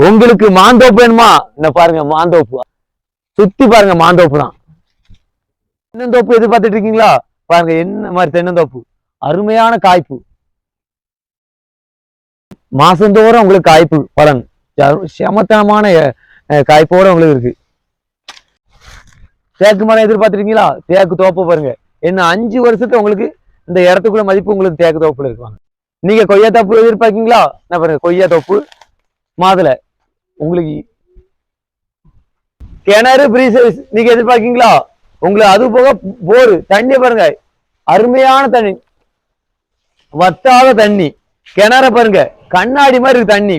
உங்களுக்கு மாந்தோப்பு வேணுமா? இந்த பாருங்க மாந்தோப்பு, சுத்தி பாருங்க மாந்தோப்பு தான். தென்னந்தோப்பு எதிர்பார்த்துட்டு இருக்கீங்களா? பாருங்க என்ன மாதிரி தென்னந்தோப்பு, அருமையான காய்ப்பு, மாசந்தோறும் உங்களுக்கு காய்ப்பு பலன் சமத்தனமான காய்ப்போட உங்களுக்கு இருக்கு. தேக்கு மரம் எதிர்பார்த்துருக்கீங்களா? தேக்கு தோப்பு பாருங்க, என்ன 5 வருஷத்துல உங்களுக்கு இந்த இடத்துக்குள்ள மதிப்பு உங்களுக்கு தேக்கு தோப்புல இருக்குவாங்க. நீங்க கொய்யா தோப்பு எதிர்பார்க்கீங்களா? என்ன பாருங்க கொய்யா தோப்பு, மாதுளை, உங்களுக்கு கிணறு பிரீசர்ஸ் நீங்க எதிர்பார்க்கீங்களா? உங்களுக்கு அது போக போரு தண்ணி பாருங்க, அருமையான தண்ணி, வத்தாத தண்ணி, கிணற பாருங்க கண்ணாடி மாதிரி இருக்கு தண்ணி,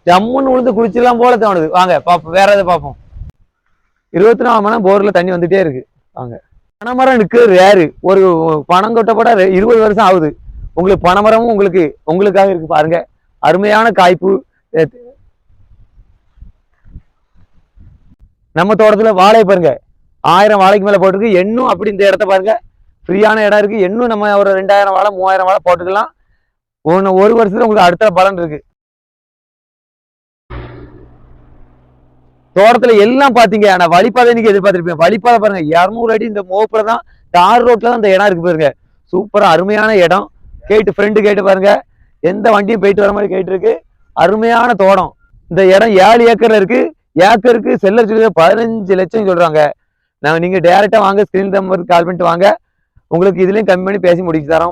ஜம்முன்னு உழுந்து குளிச்சிடலாம் போல தோணுது. வாங்க பாப்போம், வேற எதை பார்ப்போம். 24 மணி நேரம் போர்ல தண்ணி வந்துட்டே இருக்கு. வாங்க, பனைமரம் நிற்கிறது ரேரு, ஒரு பணம் கொட்டப்பட 20 வருஷம் ஆகுது. உங்களுக்கு பனைமரமும் உங்களுக்காக இருக்கு பாருங்க, அருமையான காய்ப்பு. நம்ம தோட்டத்துல வாழை பாருங்க, 1000 வாழைக்கு மேல போட்டிருக்கு. எண்ணும் அப்படி இந்த இடத்த பாருங்க, ஃப்ரீயான இடம் இருக்கு. எண்ணும் நம்ம ஒரு 2000 வாழை 3000 வாழை போட்டுக்கலாம். ஒரு வருஷத்துல உங்களுக்கு அடுத்த பலன் இருக்கு. தோட்டத்துல எல்லாம் பாத்தீங்க, ஆனா வழிபாதை நீங்க எதிர்பார்த்திருப்பீங்க. வழிபாதை பாருங்க 200 அடி இந்த மோப்புல தான், தார் ரோட்ல தான் இந்த இடம் இருக்கு பாருங்க. சூப்பரா அருமையான இடம். ஃப்ரெண்டு கேட்டு பாருங்க, எந்த வண்டியும் போயிட்டு வர மாதிரி கேட்டு இருக்கு. அருமையான தோட்டம். இந்த இடம் 7 ஏக்கர்ல இருக்கு. ஏக்கருக்கு செல்லர் சொல்லி 15 லட்சம் சொல்றாங்க. நீங்க டைரக்டா வாங்க, ஸ்கிரீன் நம்பருக்கு கால் பண்ணிட்டு வாங்க, உங்களுக்கு இதுலயும் கம்மி பண்ணி பேசி முடிச்சு தரோம்.